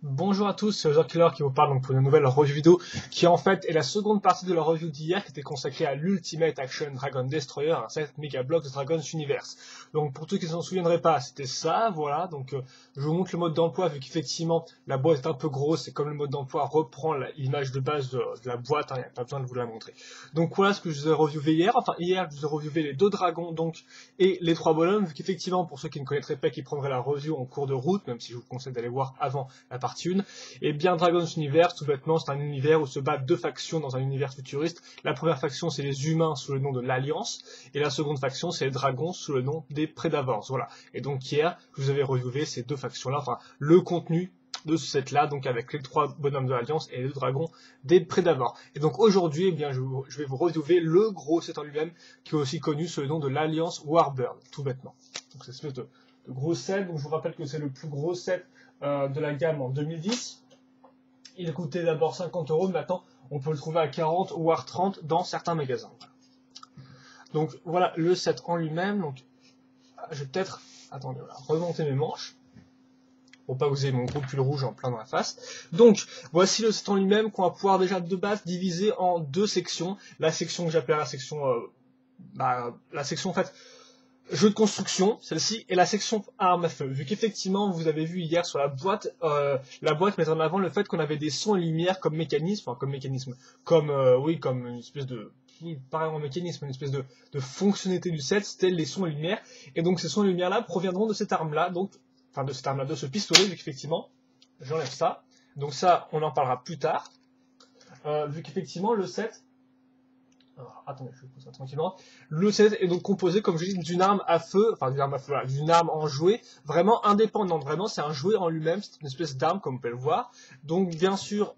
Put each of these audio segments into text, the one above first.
Bonjour à tous, c'est Killer qui vous parle donc pour une nouvelle review vidéo qui en fait est la seconde partie de la review d'hier qui était consacrée à l'Ultimate Action Dragon Destroyer, un set Mega Block de Dragon's Universe. Donc pour ceux qui ne s'en souviendraient pas, c'était ça, voilà, donc je vous montre le mode d'emploi vu qu'effectivement la boîte est un peu grosse et comme le mode d'emploi reprend l'image de base de la boîte, il n'y a pas besoin de vous la montrer. Donc voilà ce que je vous ai reviewé hier, enfin hier je vous ai reviewé les deux dragons donc et les trois bonhommes, vu qu'effectivement pour ceux qui ne connaîtraient pas qui prendraient la review en cours de route, même si je vous conseille d'aller voir avant la partie 1, et bien Dragon's Universe, tout bêtement, c'est un univers où se battent deux factions dans un univers futuriste. La première faction, c'est les humains sous le nom de l'Alliance, et la seconde faction, c'est les dragons sous le nom des Prédavors. Voilà. Et donc hier, je vous avais reviewé ces deux factions-là, enfin le contenu de ce set-là, donc avec les trois bonhommes de l'Alliance et les deux dragons des Prédavors. Et donc aujourd'hui, eh bien, je vais vous reviewer le gros set en lui-même, qui est aussi connu sous le nom de l'Alliance Warbird, tout bêtement. Donc c'est une espèce de gros set, donc je vous rappelle que c'est le plus gros set de la gamme en 2010. Il coûtait d'abord 50 €, maintenant on peut le trouver à 40 voire 30 dans certains magasins. Donc voilà le set en lui-même. Donc je vais peut-être, attendez, voilà, remonter mes manches pour pas que vous ayez mon gros pull rouge en plein dans la face. Donc voici le set en lui-même qu'on va pouvoir déjà de base diviser en deux sections. La section que j'appelle la section en fait jeu de construction, celle-ci, et la section armes à feu. Vu qu'effectivement, vous avez vu hier sur la boîte met en avant le fait qu'on avait des sons et lumières comme mécanisme, comme une espèce de, oui, pas vraiment mécanisme, une espèce de fonctionnalité du set, c'était les sons et lumières. Et donc ces sons et lumières-là proviendront de cette arme-là, de ce pistolet, vu qu'effectivement, j'enlève ça. Donc ça, on en parlera plus tard. Vu qu'effectivement, le set, alors, attendez, je vais poser ça tranquillement. Le set est donc composé, comme je dis, d'une arme à feu, enfin d'une arme à feu, voilà, d'une arme en jouet, vraiment indépendante. Vraiment, c'est un jouet en lui-même, c'est une espèce d'arme, comme vous pouvez le voir. Donc, bien sûr,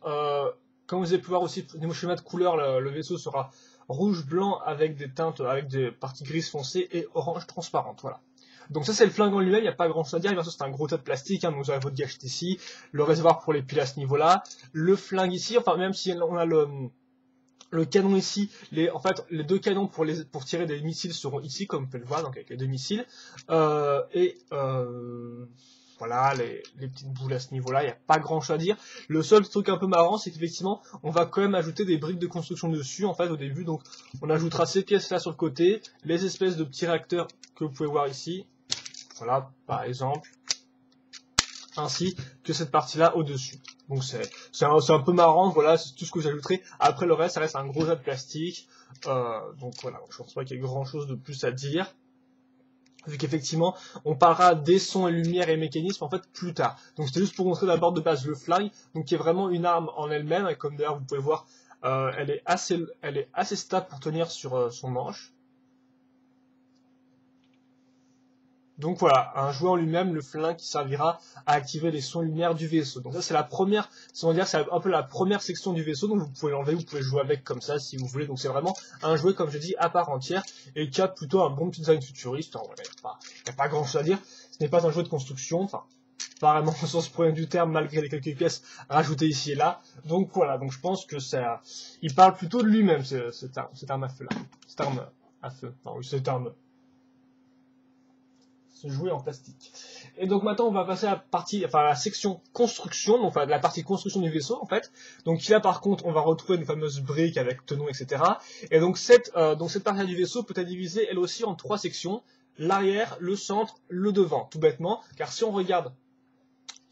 comme vous avez pu voir aussi, niveau schéma de couleur, le vaisseau sera rouge, blanc, avec des teintes, avec des parties grises foncées et orange transparente. Voilà. Donc ça c'est le flingue en lui-même, il n'y a pas grand chose à dire, bien sûr c'est un gros tas de plastique, donc vous avez votre gâchette ici, le réservoir pour les piles à ce niveau-là, le flingue ici, enfin même si on a le canon ici, en fait, les deux canons pour tirer des missiles seront ici, comme vous pouvez le voir, donc avec les deux missiles. Voilà, les petites boules à ce niveau-là, il n'y a pas grand-chose à dire. Le seul truc un peu marrant, c'est qu'effectivement, on va quand même ajouter des briques de construction dessus, en fait, au début. Donc, on ajoutera ces pièces-là sur le côté, les espèces de petits réacteurs que vous pouvez voir ici. Voilà, par exemple, ainsi que cette partie-là au-dessus. Donc c'est un peu marrant, voilà, c'est tout ce que j'ajouterai. Après le reste, ça reste un gros tas de plastique. Donc voilà, je pense pas qu'il y ait grand chose de plus à dire. Vu qu'effectivement, on parlera des sons et lumières et mécanismes en fait plus tard. Donc c'était juste pour montrer d'abord de base le fly, donc qui est vraiment une arme en elle-même, et comme d'ailleurs vous pouvez voir, elle est assez stable pour tenir sur son manche. Donc voilà, un jouet en lui-même, le flingue qui servira à activer les sons lumière du vaisseau. Donc ça c'est la première, c'est un peu la première section du vaisseau, donc vous pouvez l'enlever, vous pouvez jouer avec comme ça si vous voulez. Donc c'est vraiment un jouet, comme je dis, à part entière, et qui a plutôt un bon petit design futuriste. Il n'y a pas grand chose à dire, ce n'est pas un jouet de construction, enfin, pas vraiment au sens premier du terme, malgré les quelques pièces rajoutées ici et là. Donc voilà, donc je pense que ça, il parle plutôt de lui-même, cette arme à feu là. Cette arme à feu, enfin oui, cette arme se jouer en plastique. Et donc maintenant on va passer à la section construction, donc la partie construction du vaisseau en fait. Donc là par contre on va retrouver une fameuse brique avec tenons, etc. Et donc cette partie du vaisseau peut être divisée elle aussi en trois sections, l'arrière, le centre, le devant, tout bêtement, car si on regarde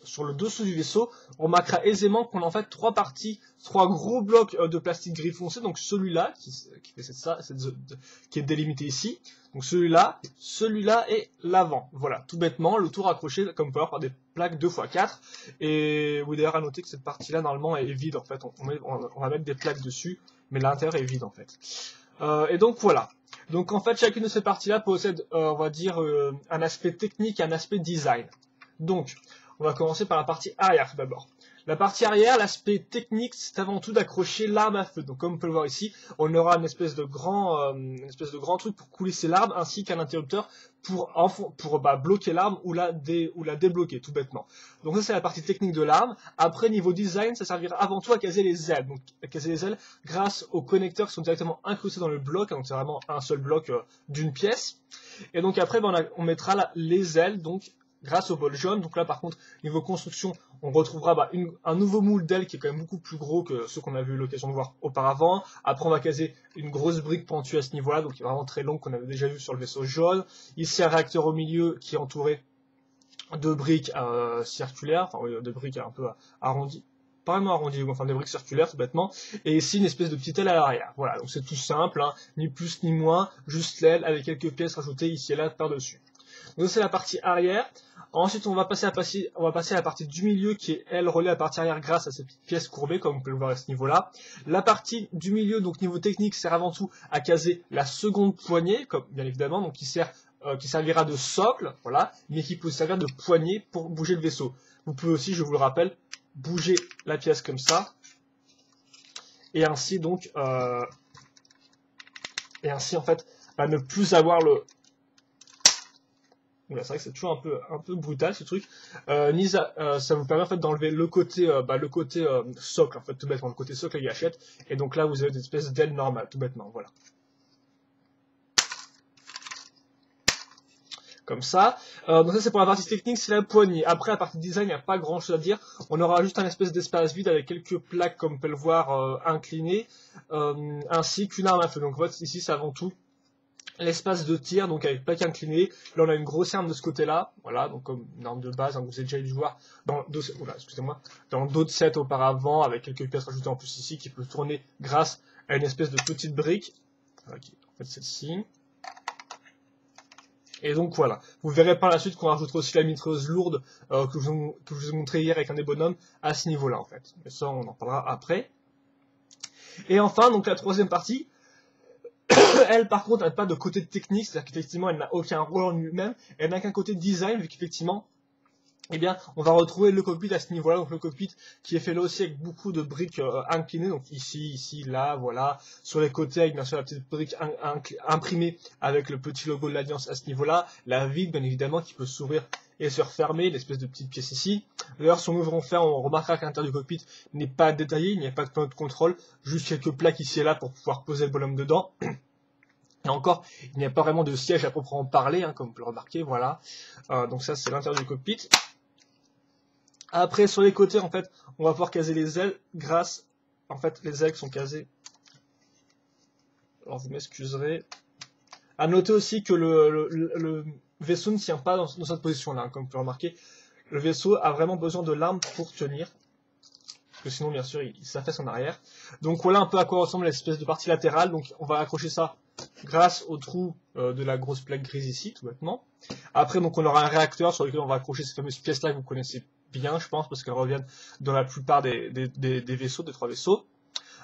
sur le dessous du vaisseau, on remarquera aisément qu'on a en fait trois parties, trois gros blocs de plastique gris foncé, donc celui-là, qui est délimité ici, donc celui-là et l'avant. Voilà, tout bêtement, le tout raccroché comme peut par des plaques 2x4, et oui d'ailleurs à noter que cette partie-là normalement est vide en fait, on va mettre des plaques dessus, mais l'intérieur est vide en fait. Et donc voilà. Donc en fait chacune de ces parties-là possède, on va dire, un aspect technique et un aspect design. Donc, on va commencer par la partie arrière d'abord. La partie arrière, l'aspect technique, c'est avant tout d'accrocher l'arme à feu. Donc comme on peut le voir ici, on aura une espèce de grand truc pour coulisser l'arme, ainsi qu'un interrupteur pour bloquer l'arme ou la débloquer, tout bêtement. Donc ça c'est la partie technique de l'arme. Après niveau design, ça servira avant tout à caser les ailes. Donc à caser les ailes grâce aux connecteurs qui sont directement incrustés dans le bloc. Donc c'est vraiment un seul bloc d'une pièce. Et donc après on mettra les ailes donc grâce au bol jaune. Donc là par contre, niveau construction, on retrouvera un nouveau moule d'aile qui est quand même beaucoup plus gros que ceux qu'on avait eu l'occasion de voir auparavant. Après on va caser une grosse brique pentue à ce niveau-là, donc qui est vraiment très longue, qu'on avait déjà vu sur le vaisseau jaune. Ici un réacteur au milieu qui est entouré de briques circulaires, enfin oui, de briques un peu arrondies. Pas vraiment arrondies, enfin des briques circulaires tout bêtement, et ici une espèce de petite aile à l'arrière. Voilà, donc c'est tout simple, hein, ni plus ni moins, juste l'aile avec quelques pièces rajoutées ici et là par-dessus. Donc c'est la partie arrière. Ensuite on va passer à la partie du milieu qui est elle reliée à la partie arrière grâce à ces petites pièces courbées comme on peut le voir à ce niveau-là. La partie du milieu, donc niveau technique, sert avant tout à caser la seconde poignée, comme bien évidemment, donc qui servira de socle, voilà, mais qui peut servir de poignée pour bouger le vaisseau. Vous pouvez aussi, je vous le rappelle, bouger la pièce comme ça, et ainsi donc, en fait, ne plus avoir le... C'est vrai que c'est toujours un peu brutal ce truc. Ça vous permet en fait d'enlever le côté socle, en fait, tout bêtement, le côté socle et gâchette, et donc là vous avez des espèces d'ailes normales, tout bêtement, voilà. Comme ça. Donc ça c'est pour la partie technique, c'est la poignée. Après la partie design, il n'y a pas grand chose à dire. On aura juste un espèce d'espace vide avec quelques plaques, comme on peut le voir, inclinées, ainsi qu'une arme à feu. Donc en fait, ici c'est avant tout l'espace de tir, donc avec plaques inclinées. Là on a une grosse arme de ce côté-là, voilà, donc comme une arme de base, hein, que vous avez déjà dû voir dans d'autres sets auparavant, avec quelques pièces rajoutées en plus ici, qui peut tourner grâce à une espèce de petite brique, qui en fait celle-ci. Et donc voilà, vous verrez par la suite qu'on rajoutera aussi la mitrailleuse lourde que je vous ai montré hier avec un des bonhommes à ce niveau-là en fait. Mais ça on en parlera après. Et enfin, donc la troisième partie, elle par contre n'a pas de côté technique, c'est-à-dire qu'effectivement elle n'a aucun rôle en lui-même, elle n'a qu'un côté design vu qu'effectivement, eh bien, on va retrouver le cockpit à ce niveau-là, donc le cockpit qui est fait là aussi avec beaucoup de briques inclinées, donc ici, là, voilà, sur les côtés avec bien sûr la petite brique imprimée avec le petit logo de l'Alliance à ce niveau-là, la vitre bien évidemment qui peut s'ouvrir et se refermer, l'espèce de petite pièce ici. D'ailleurs, si on ouvre en fer, on remarquera que l'intérieur du cockpit n'est pas détaillé, il n'y a pas de panneau de contrôle, juste quelques plaques ici et là pour pouvoir poser le bonhomme dedans. Et encore, il n'y a pas vraiment de siège à proprement parler, hein, comme on peut le remarquer, voilà. Donc ça, c'est l'intérieur du cockpit. Après, sur les côtés, en fait, on va pouvoir caser les ailes grâce... En fait, les ailes sont casées. Alors, vous m'excuserez. À noter aussi que le vaisseau ne tient pas dans cette position-là, hein, comme vous pouvez remarquer. Le vaisseau a vraiment besoin de l'arme pour tenir. Parce que sinon, bien sûr, il s'affaisse en arrière. Donc, voilà un peu à quoi ressemble l'espèce de partie latérale. Donc, on va accrocher ça grâce au trou de la grosse plaque grise ici, tout bêtement. Après, donc, on aura un réacteur sur lequel on va accrocher ces fameuses pièces-là que vous connaissez bien, je pense, parce qu'elles reviennent dans la plupart des vaisseaux, des 3 vaisseaux.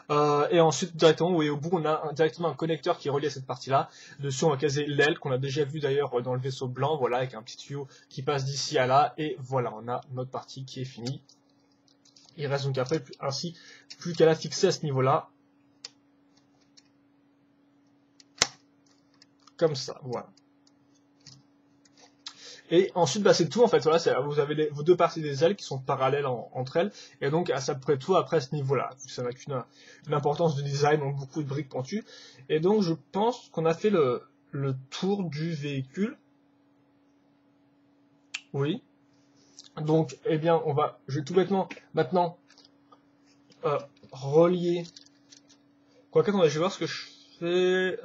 Et ensuite, directement, vous voyez au bout, on a directement un connecteur qui est relié à cette partie-là. Dessus, on va caser l'aile, qu'on a déjà vu d'ailleurs dans le vaisseau blanc, voilà, avec un petit tuyau qui passe d'ici à là, et voilà, on a notre partie qui est finie. Il reste donc après, ainsi, plus qu'à la fixer à ce niveau-là. Comme ça, voilà. Et ensuite, c'est tout en fait. Voilà, vous avez vos deux parties des ailes qui sont parallèles entre elles, et donc à peu près tout après ce niveau-là. Ça n'a qu'une importance de design, donc beaucoup de briques pointues. Et donc, je pense qu'on a fait le tour du véhicule. Oui. Donc, eh bien, je vais tout bêtement maintenant relier. Quoique, attendez, je vais voir ce que je fais.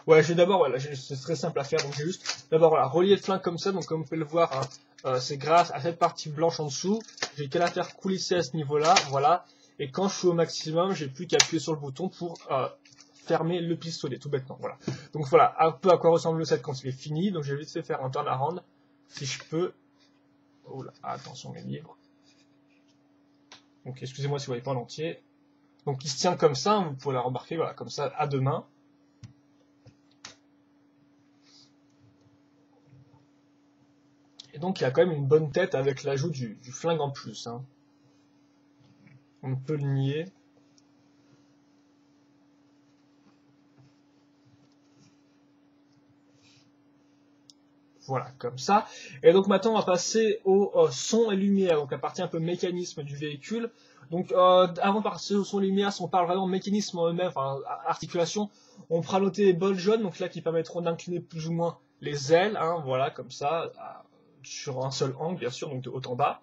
Ouais, je vais d'abord, voilà, c'est très simple à faire, donc j'ai juste d'abord relier le flingue comme ça, donc comme vous pouvez le voir, hein, c'est grâce à cette partie blanche en dessous, j'ai qu'à la faire coulisser à ce niveau-là, voilà, et quand je suis au maximum, j'ai plus qu'à appuyer sur le bouton pour fermer le pistolet, tout bêtement, voilà. Donc voilà, un peu à quoi ressemble le set quand il est fini, donc je vais vite fait faire un turnaround, si je peux. Oh là, attention mes livres. Donc excusez-moi si vous voyez pas l'entier. Donc il se tient comme ça, vous pouvez la remarquer, voilà, comme ça, à deux mains. Et donc il y a quand même une bonne tête avec l'ajout du flingue en plus. Hein. On ne peut le nier. Voilà, comme ça. Et donc maintenant on va passer au son et lumière, donc la partie un peu mécanisme du véhicule. Donc avant de passer au son et lumière, si on parle vraiment mécanisme en eux-mêmes, enfin articulation, on fera noter les bols jaunes, donc là qui permettront d'incliner plus ou moins les ailes, hein, voilà, comme ça, sur un seul angle, bien sûr, donc de haut en bas.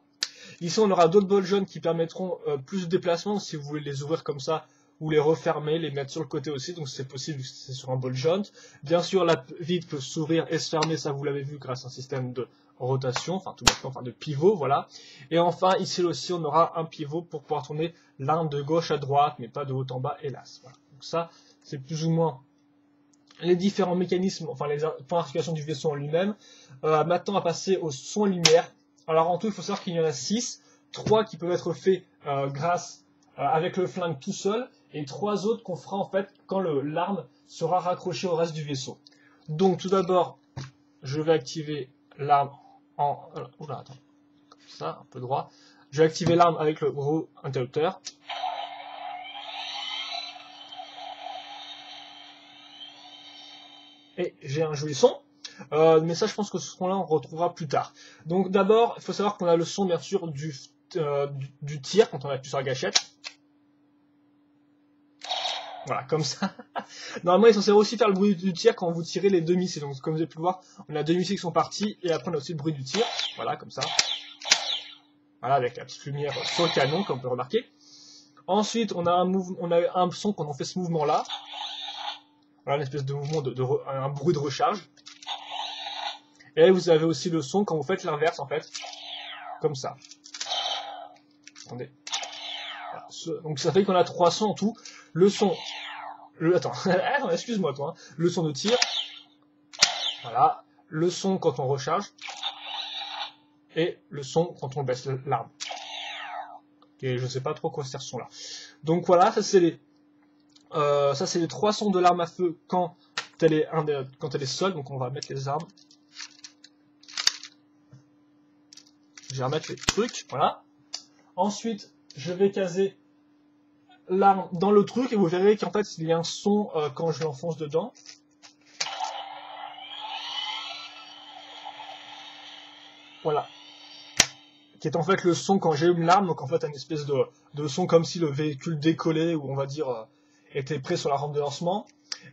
Ici, on aura d'autres bols jaunes qui permettront plus de déplacement, si vous voulez les ouvrir comme ça, ou les refermer, les mettre sur le côté aussi, donc c'est possible, c'est sur un bol jaune. Bien sûr, la vitre peut s'ouvrir et se fermer, ça vous l'avez vu, grâce à un système de rotation, enfin tout bêtement, enfin de pivot, voilà. Et enfin, ici aussi, on aura un pivot pour pouvoir tourner l'arme de gauche à droite, mais pas de haut en bas, hélas. Voilà. Donc ça, c'est plus ou moins les différents mécanismes, enfin les points d'articulation du vaisseau en lui-même. Maintenant, on va passer au son et lumière. Alors en tout, il faut savoir qu'il y en a 6, 3 qui peuvent être faits avec le flingue tout seul, et 3 autres qu'on fera en fait quand l'arme sera raccrochée au reste du vaisseau. Donc tout d'abord, je vais activer l'arme en... oula, attends, comme ça, un peu droit. Je vais activer l'arme avec le gros interrupteur. Et j'ai un joli son. Mais ça, je pense que ce son-là, on retrouvera plus tard. Donc d'abord, il faut savoir qu'on a le son, bien sûr, du tir, quand on appuie sur la gâchette. Voilà, comme ça. Normalement, il est censé aussi faire le bruit du tir quand vous tirez les deux missiles. Donc comme vous avez pu le voir, on a 2 missiles qui sont partis, et après on a aussi le bruit du tir. Voilà, comme ça. Voilà, avec la petite lumière sur le canon, comme on peut remarquer. Ensuite, on a un son quand on fait ce mouvement-là. Voilà, une espèce de mouvement, un bruit de recharge. Et vous avez aussi le son quand vous faites l'inverse, en fait. Comme ça. Attendez. Voilà. Donc ça fait qu'on a 3 sons en tout. Le son... Attends, excuse-moi toi. Hein. Le son de tir. Voilà. Le son quand on recharge. Et le son quand on baisse l'arme. Et je sais pas trop quoi sert ce son-là. Donc voilà, ça c'est les 3 sons de l'arme à feu quand elle est seule. Donc on va mettre les armes. Je vais remettre les trucs, voilà. Ensuite, je vais caser l'arme dans le truc et vous verrez qu'en fait il y a un son quand je l'enfonce dedans. Voilà. Qui est en fait le son quand j'allume l'arme, donc en fait un espèce de son comme si le véhicule décollait ou on va dire était prêt sur la rampe de lancement.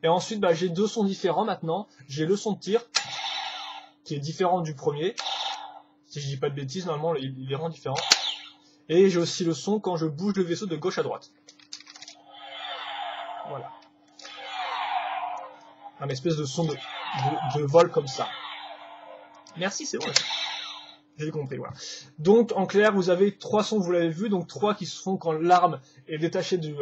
Et ensuite bah, j'ai 2 sons différents maintenant. J'ai le son de tir qui est différent du premier. Si je dis pas de bêtises, normalement il est vraiment différent. Et j'ai aussi le son quand je bouge le vaisseau de gauche à droite. Voilà. Un espèce de son de vol comme ça. Merci, c'est bon. J'ai compris, voilà. Donc, en clair, vous avez 3 sons, vous l'avez vu, donc 3 qui se font quand l'arme est détachée du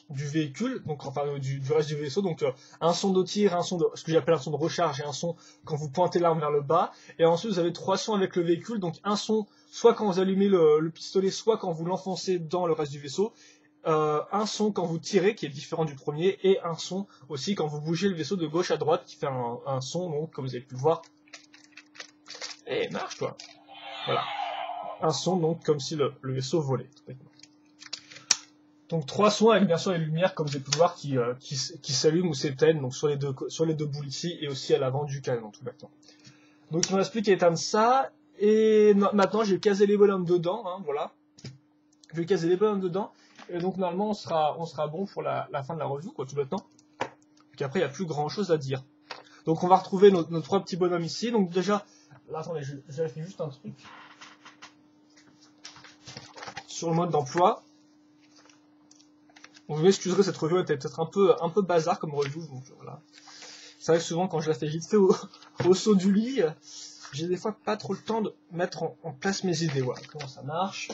véhicule, donc enfin du reste du vaisseau. Donc, un son de tir, un son de ce que j'appelle un son de recharge et un son quand vous pointez l'arme vers le bas. Et ensuite, vous avez 3 sons avec le véhicule, donc un son soit quand vous allumez le pistolet, soit quand vous l'enfoncez dans le reste du vaisseau. Un son quand vous tirez, qui est différent du premier, et un son aussi quand vous bougez le vaisseau de gauche à droite, qui fait un son, donc, comme vous avez pu le voir. Et marche, toi. Voilà. Un son, donc, comme si le vaisseau volait. Donc, 3 sons avec, bien sûr, les lumières, comme vous avez pu le voir, qui s'allument ou s'éteignent, donc, sur les deux boules ici, et aussi à l'avant du canon, tout maintenant. Donc, il me reste plus qu'à éteindre ça, et maintenant, j'ai casé les bonhommes dedans, hein, voilà. Je vais caser les bonhommes dedans, et donc, normalement, on sera bon pour la fin de la review, quoi, tout maintenant. Donc, après, il n'y a plus grand chose à dire. Donc, on va retrouver nos 3 petits bonhommes ici. Donc, déjà, là, attendez, je vérifie juste un truc. Sur le mode d'emploi. Vous m'excuserez, cette review était peut-être un peu bazar comme review, donc voilà. C'est vrai que souvent, quand je la fais vite fait au saut du lit, j'ai des fois pas trop le temps de mettre en place mes idées. Voilà, comment ça marche.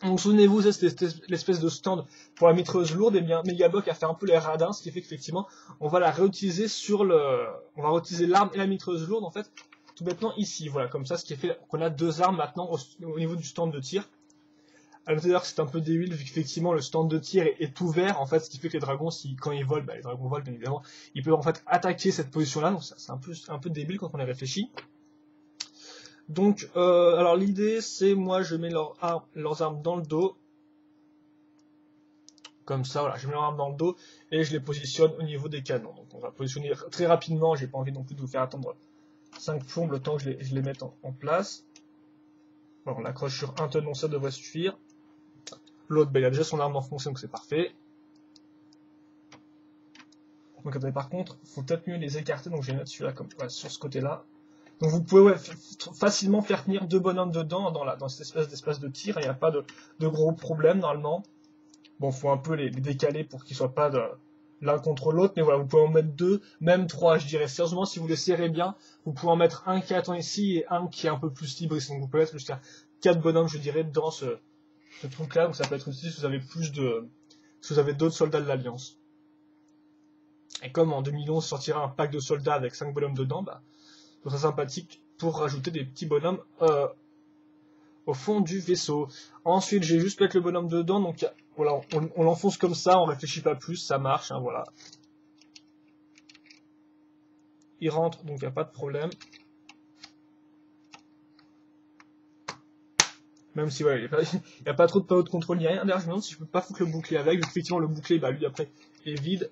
Donc souvenez-vous, c'est l'espèce de stand pour la mitrailleuse lourde, et bien Megablock a fait un peu les radins, ce qui fait qu'effectivement, on va la réutiliser on va réutiliser l'arme et la mitrailleuse lourde, en fait, tout bêtement ici, voilà, comme ça, ce qui fait qu'on a 2 armes maintenant au niveau du stand de tir. À noter d'ailleurs que c'est un peu débile, vu qu'effectivement le stand de tir est ouvert, en fait, ce qui fait que les dragons, quand ils volent, bah, les dragons volent, bien évidemment, ils peuvent en fait attaquer cette position-là, donc c'est un peu débile quand on y réfléchit. Donc, alors l'idée, c'est, moi, je mets leurs armes dans le dos, comme ça, voilà, je mets leurs armes dans le dos, et je les positionne au niveau des canons. Donc on va positionner très rapidement, j'ai pas envie non plus de vous faire attendre 5 plombes le temps que je les mette en place. Voilà, on l'accroche sur un tenon, ça devrait suffire. L'autre, ben, il a déjà son arme enfoncée, donc c'est parfait. Donc attendez, par contre, il faut peut-être mieux les écarter, donc je vais les mettre celui-là comme sur ce côté-là. Donc vous pouvez facilement faire tenir 2 bonhommes dedans, dans cette espèce d'espace de tir, il n'y a pas de gros problème normalement. Bon, faut un peu les décaler pour qu'ils soient pas l'un contre l'autre, mais voilà, vous pouvez en mettre 2, même 3, je dirais. Sérieusement, si vous les serrez bien, vous pouvez en mettre un qui attend ici et un qui est un peu plus libre ici. Donc vous pouvez mettre jusqu'à 4 bonhommes, je dirais, dans ce truc-là. Donc ça peut être utile si vous avez si vous avez d'autres soldats de l'Alliance. Et comme en 2011 sortira un pack de soldats avec 5 bonhommes dedans, bah, c'est très sympathique pour rajouter des petits bonhommes au fond du vaisseau. Ensuite, j'ai juste mettre le bonhomme dedans, donc voilà, on l'enfonce comme ça, on réfléchit pas plus, ça marche, hein, voilà. Il rentre, donc il n'y a pas de problème. Même si, ouais, il n'y a pas trop de panneau de contrôle, il n'y a rien. D'ailleurs, je me demande si je peux pas foutre le bouclier avec, effectivement, le bouclier, bah lui, après, est vide.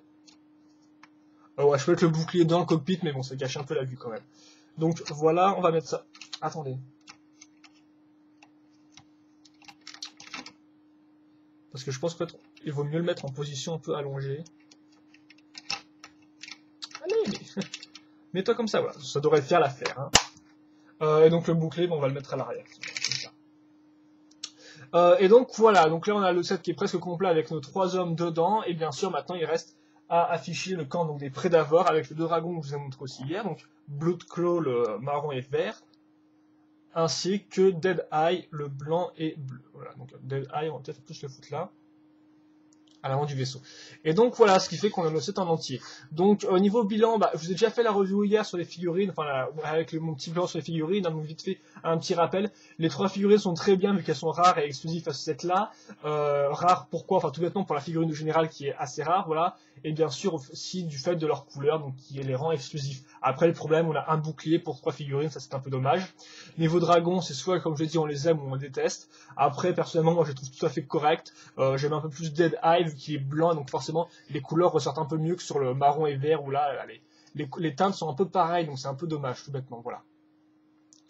Ouais, je peux mettre le bouclier dans le cockpit, mais bon, ça cache un peu la vue quand même. Donc voilà, on va mettre ça. Attendez. Parce que je pense qu'il vaut mieux le mettre en position un peu allongée. Allez, mais... mets-toi comme ça, voilà. Ça devrait faire l'affaire. Hein. Et donc le bouclier, bon, on va le mettre à l'arrière. Et donc voilà, donc là on a le set qui est presque complet avec nos 3 hommes dedans. Et bien sûr, maintenant il reste à afficher le camp donc, des Prédavores avec les 2 dragons que je vous ai montré aussi hier. Donc Bloodclaw, le marron et vert. Ainsi que Dead Eye, le blanc et bleu. Voilà, donc Dead Eye, on va peut-être plus le foutre là, à l'avant du vaisseau. Et donc voilà, ce qui fait qu'on a nos sets en entier. Donc au niveau bilan, bah, je vous ai déjà fait la review hier sur les figurines, enfin avec mon petit plan sur les figurines, donc vite fait un petit rappel. Les 3 figurines sont très bien vu qu'elles sont rares et exclusives à ce set là. Rares pourquoi? Enfin tout bêtement pour la figurine générale qui est assez rare, voilà. Et bien sûr aussi du fait de leur couleur, donc qui les rend exclusifs. Après le problème, on a un bouclier pour 3 figurines, ça c'est un peu dommage. Niveau dragon, c'est soit comme je l'ai dit, on les aime ou on les déteste. Après personnellement, moi je les trouve tout à fait corrects. J'aime un peu plus Dead Eye qui est blanc, donc forcément les couleurs ressortent un peu mieux que sur le marron et vert où là les teintes sont un peu pareilles, donc c'est un peu dommage tout bêtement, voilà.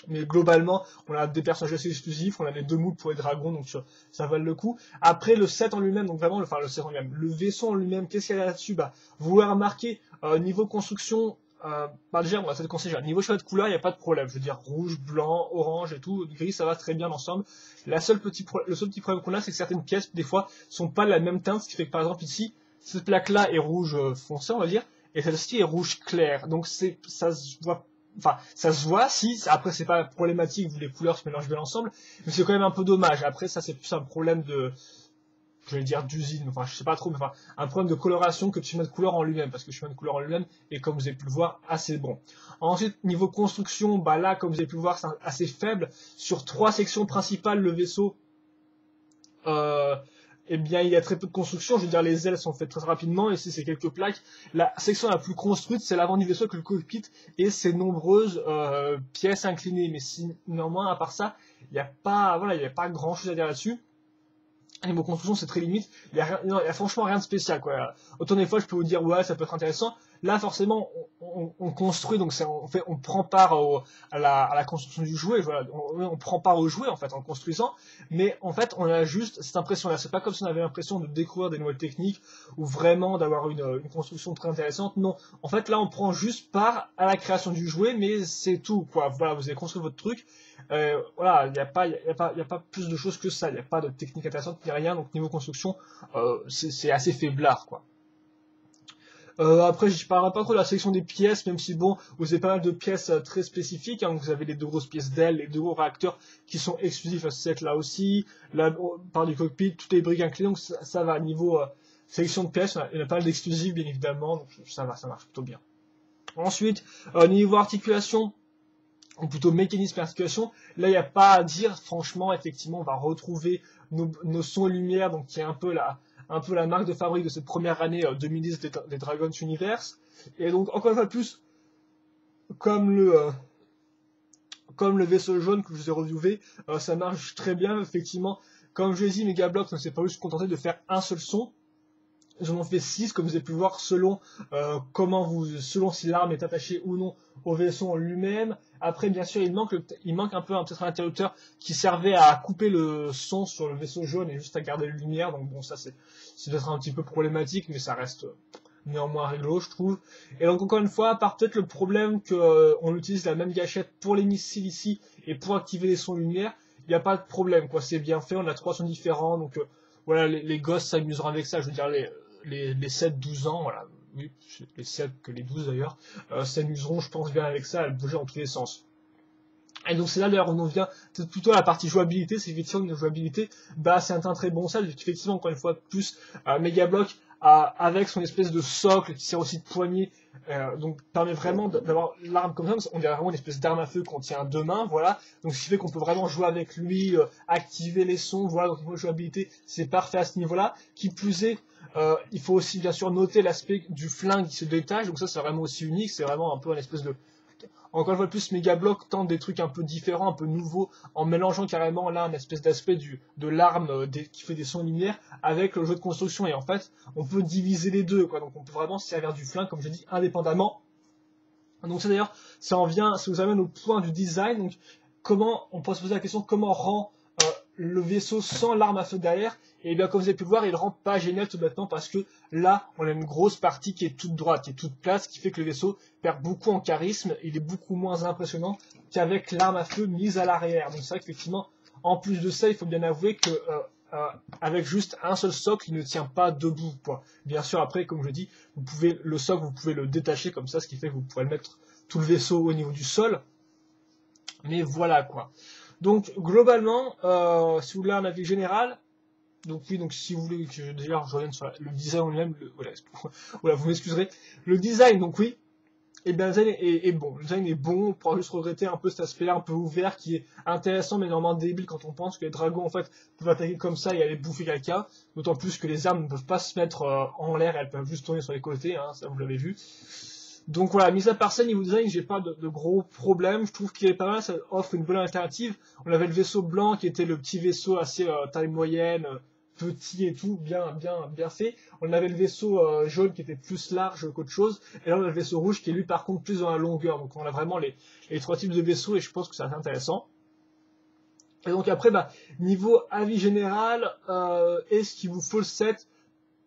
Mais globalement, on a des personnages assez exclusifs, on a les 2 moods pour les dragons, donc ça vaut le coup. Après, le set en lui-même, donc vraiment, le set en lui-même, le vaisseau en lui-même, qu'est-ce qu'il y a là-dessus? Bah, vous pouvez remarquer, niveau construction, bah déjà, on va peut-être conseiller, niveau choix de couleur, il n'y a pas de problème. Je veux dire, rouge, blanc, orange et tout, gris, ça va très bien ensemble. Le seul petit problème qu'on a, c'est que certaines pièces, des fois, sont pas la même teinte, ce qui fait que, par exemple, ici, cette plaque-là est rouge foncé, on va dire, et celle-ci est rouge clair. Donc, ça se voit. Enfin, ça se voit, si, après c'est pas problématique vu les couleurs se mélangent bien ensemble, mais c'est quand même un peu dommage. Après, ça c'est plus un problème je vais dire d'usine, enfin je sais pas trop, mais enfin, un problème de coloration que de schéma de couleur en lui-même, parce que le schéma de couleur en lui-même est, comme vous avez pu le voir, assez bon. Ensuite, niveau construction, bah là, comme vous avez pu le voir, c'est assez faible. Sur 3 sections principales, le vaisseau, eh bien, il y a très peu de construction. Je veux dire, les ailes sont faites très rapidement. Ici, c'est quelques plaques. La section la plus construite, c'est l'avant du vaisseau avec le cockpit et ses nombreuses pièces inclinées. Mais néanmoins, à part ça, il n'y a pas, voilà, il n'y a pas grand chose à dire là-dessus. Niveau construction, c'est très limite. Il y a franchement rien de spécial, quoi. Autant des fois, je peux vous dire, ouais, ça peut être intéressant. Là, forcément, on construit, donc on prend part à la construction du jouet. Voilà, on prend part au jouet, en fait, en construisant. Mais, en fait, on a juste cette impression-là. C'est pas comme si on avait l'impression de découvrir des nouvelles techniques ou vraiment d'avoir une construction très intéressante. Non. En fait, là, on prend juste part à la création du jouet, mais c'est tout, quoi. Voilà, vous avez construit votre truc. Voilà, il n'y a pas plus de choses que ça. Il n'y a pas de technique intéressante, ni rien. Donc, niveau construction, c'est assez faiblard, quoi. Après, je parlerai pas trop de la sélection des pièces, même si bon, vous avez pas mal de pièces très spécifiques. Hein, vous avez les 2 grosses pièces d'ailes, les 2 gros réacteurs qui sont exclusifs à ce set-là aussi. Là, par du cockpit, toutes les briques inclinées, donc ça va. Niveau sélection de pièces, il y en a pas mal d'exclusifs, bien évidemment, donc ça va, ça marche plutôt bien. Ensuite, niveau articulation, ou plutôt mécanisme et articulation, là il n'y a pas à dire, franchement, effectivement, on va retrouver nos sons et lumières, donc qui est un peu la marque de fabrique de cette première année 2010 des Dragons Universe. Et donc, encore une fois plus, comme le vaisseau jaune que je vous ai reviewé, ça marche très bien, effectivement. Comme je l'ai dit, Megablox ne s'est pas juste contenté de faire un seul son. Ils en ont fait 6, comme vous avez pu le voir, selon si l'arme est attachée ou non au vaisseau en lui-même. Après, bien sûr, il manque un peu peut-être un interrupteur qui servait à couper le son sur le vaisseau jaune et juste à garder la lumière. Donc bon, ça c'est peut-être un petit peu problématique, mais ça reste néanmoins réglo, je trouve. Et donc encore une fois, à part peut-être le problème qu'on utilise la même gâchette pour les missiles ici et pour activer les sons lumière, il n'y a pas de problème, quoi. C'est bien fait, on a 3 sons différents, donc voilà, les gosses s'amuseront avec ça. Je veux dire, les 7-12 ans, voilà, oui, les 7 que les 12 d'ailleurs, s'amuseront, je pense, bien avec ça, à bouger dans tous les sens. Et donc c'est là d'ailleurs on en vient plutôt à la partie jouabilité, c'est effectivement une jouabilité, bah c'est un très bon sel, effectivement encore une fois de plus, Megablock avec son espèce de socle qui sert aussi de poignée, donc permet vraiment d'avoir l'arme comme ça, on dirait vraiment une espèce d'arme à feu qu'on tient à deux mains, voilà, donc ce qui fait qu'on peut vraiment jouer avec lui, activer les sons, voilà, donc niveau jouabilité c'est parfait à ce niveau-là, qui plus est, il faut aussi bien sûr noter l'aspect du flingue qui se détache, donc ça c'est vraiment aussi unique, c'est vraiment un peu une espèce de... Encore une fois de plus, Megablock tente des trucs un peu différents, un peu nouveaux, en mélangeant carrément là un espèce d'aspect de l'arme qui fait des sons lumière avec le jeu de construction. Et en fait, on peut diviser les deux, quoi. Donc on peut vraiment se servir du flingue, comme je dis, indépendamment. Donc ça d'ailleurs, ça vous amène au point du design. Donc comment, on peut se poser la question, comment rend le vaisseau sans l'arme à feu derrière? Et bien comme vous avez pu le voir, il rend pas génial tout bêtement parce que là, on a une grosse partie qui est toute droite, qui est toute plate, ce qui fait que le vaisseau perd beaucoup en charisme, il est beaucoup moins impressionnant qu'avec l'arme à feu mise à l'arrière. Donc c'est vrai qu'effectivement, en plus de ça, il faut bien avouer que avec juste un seul socle, il ne tient pas debout, quoi. Bien sûr, après, comme je dis, le socle, vous pouvez le détacher comme ça, ce qui fait que vous pourrez le mettre tout le vaisseau au niveau du sol. Mais voilà, quoi. Donc, globalement, si vous voulez un avis général, donc oui, donc si vous voulez que d'ailleurs je revienne sur le design en lui-même, voilà, voilà, vous m'excuserez. Le design, donc oui, et bien le design est bon. Le design est bon, on pourra juste regretter un peu cet aspect-là un peu ouvert qui est intéressant mais normalement débile quand on pense que les dragons en fait peuvent attaquer comme ça et aller bouffer quelqu'un. D'autant plus que les armes ne peuvent pas se mettre en l'air, elles peuvent juste tourner sur les côtés, hein, ça vous l'avez vu. Donc voilà, mis à part ça, niveau design, j'ai pas de gros problèmes. Je trouve qu'il est pas mal, ça offre une bonne alternative. On avait le vaisseau blanc qui était le petit vaisseau assez taille moyenne, petit et tout, bien fait. On avait le vaisseau jaune qui était plus large qu'autre chose. Et là on a le vaisseau rouge qui est lui par contre plus dans la longueur. Donc on a vraiment les trois types de vaisseaux et je pense que c'est assez intéressant. Et donc après, bah, niveau avis général, est-ce qu'il vous faut le set?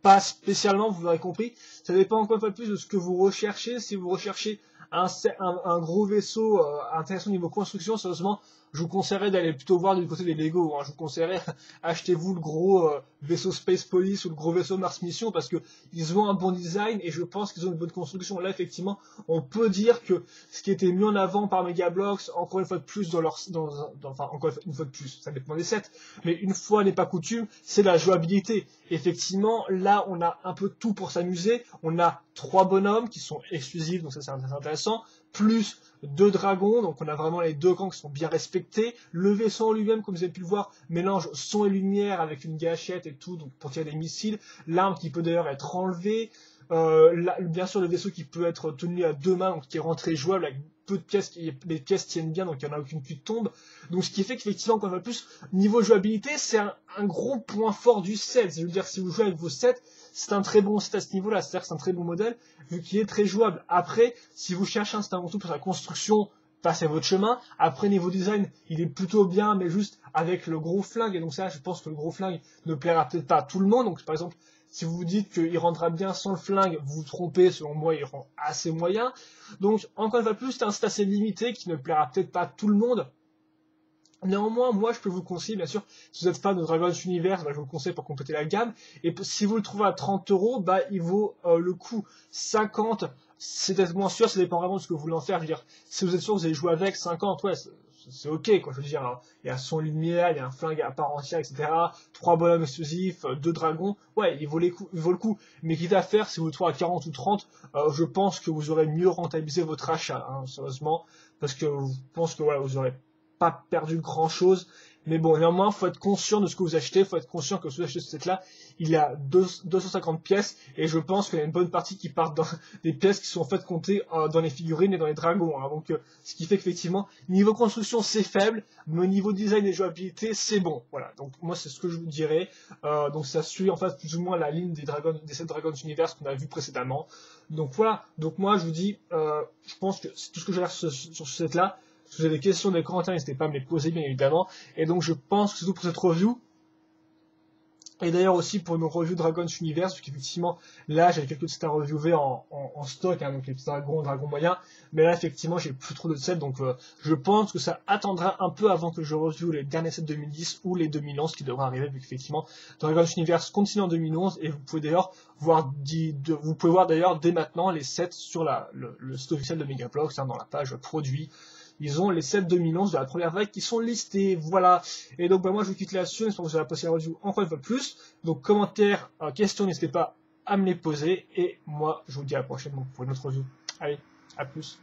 Pas spécialement, vous l'aurez compris. Ça dépend encore une fois plus de ce que vous recherchez. Si vous recherchez un gros vaisseau intéressant au niveau construction, sérieusement, je vous conseillerais d'aller plutôt voir du côté des Lego. Hein. Je vous conseillerais, achetez-vous le gros vaisseau Space Police ou le gros vaisseau Mars Mission parce que ils ont un bon design et je pense qu'ils ont une bonne construction. Là, effectivement, on peut dire que ce qui était mis en avant par Megablocks, encore une fois de plus enfin, encore une fois de plus, ça dépend des sets, mais une fois n'est pas coutume, c'est la jouabilité. Effectivement, là, on a un peu tout pour s'amuser. On a 3 bonhommes qui sont exclusifs, donc ça c'est intéressant, plus 2 dragons, donc on a vraiment les 2 camps qui sont bien respectés. Le vaisseau en lui-même, comme vous avez pu le voir, mélange son et lumière avec une gâchette et tout, donc pour tirer des missiles. L'arme qui peut d'ailleurs être enlevée. Bien sûr, le vaisseau qui peut être tenu à 2 mains, donc qui est rentré jouable avec peu de pièces, les pièces tiennent bien, donc il n'y en a aucune qui tombe. Donc ce qui fait qu'effectivement, encore une fois plus, niveau jouabilité, c'est un gros point fort du set. Je veux dire, si vous jouez avec vos sets, c'est un très bon set à ce niveau-là, c'est-à-dire que c'est un très bon modèle, vu qu'il est très jouable. Après, si vous cherchez un set avant tout pour sa construction, passez votre chemin. Après, niveau design, il est plutôt bien, mais juste avec le gros flingue. Et donc ça, je pense que le gros flingue ne plaira peut-être pas à tout le monde. Donc par exemple, si vous vous dites qu'il rendra bien sans le flingue, vous vous trompez, selon moi, il rend assez moyen. Donc, encore une fois plus, c'est un set assez limité qui ne plaira peut-être pas à tout le monde. Néanmoins, moi, je peux vous le conseiller, bien sûr, si vous êtes fan de Dragon's Universe, bah, je vous le conseille pour compléter la gamme. Et si vous le trouvez à 30€, bah, il vaut le coup 50. C'est peut-être moins sûr, ça dépend vraiment de ce que vous voulez en faire. Je veux dire, si vous êtes sûr que vous allez jouer avec 50, ouais, c'est ok, quoi. Je veux dire, hein, il y a son lumière, il y a un flingue à part entière, etc. 3 bonhommes exclusifs, 2 dragons. Ouais, il vaut le coup. Mais quitte à faire, si vous le trouvez à 40 ou 30, je pense que vous aurez mieux rentabilisé votre achat, hein, sérieusement. Parce que je pense que voilà, vous aurez pas perdu grand chose, mais bon, néanmoins, faut être conscient de ce que vous achetez, faut être conscient que si vous achetez ce set-là, il y a 250 pièces, et je pense qu'il y a une bonne partie qui partent dans des pièces qui sont en fait comptées dans les figurines et dans les dragons, hein. Donc, ce qui fait qu'effectivement, niveau construction, c'est faible, mais au niveau design et jouabilité, c'est bon, voilà. Donc, moi, c'est ce que je vous dirais. Donc, ça suit en fait plus ou moins la ligne des 7 Dragon's Universe qu'on a vu précédemment. Donc, voilà. Donc, moi, je vous dis, je pense que c'est tout ce que j'ai à dire sur ce set-là. Si vous avez des questions dans les commentaires, n'hésitez pas à me les poser, bien évidemment. Et donc, je pense que c'est tout pour cette review. Et d'ailleurs aussi pour nos reviews Dragon's Universe, vu qu'effectivement là j'ai quelques sets à reviewer en stock, hein, donc les petits dragons moyens, mais là effectivement j'ai plus trop de sets, donc je pense que ça attendra un peu avant que je review les derniers sets 2010 ou les 2011 qui devraient arriver, vu qu'effectivement Dragon's Universe continue en 2011, et vous pouvez d'ailleurs voir, d'ailleurs dès maintenant les sets sur le site officiel de Megablox, hein, dans la page produits. Ils ont les 7 2011 de la première vague qui sont listés, voilà. Et donc moi je vous quitte là-dessus, j'espère que vous avez apprécié la review encore une fois plus. Donc commentaires, questions, n'hésitez pas à me les poser. Et moi je vous dis à la prochaine pour une autre review. Allez, à plus.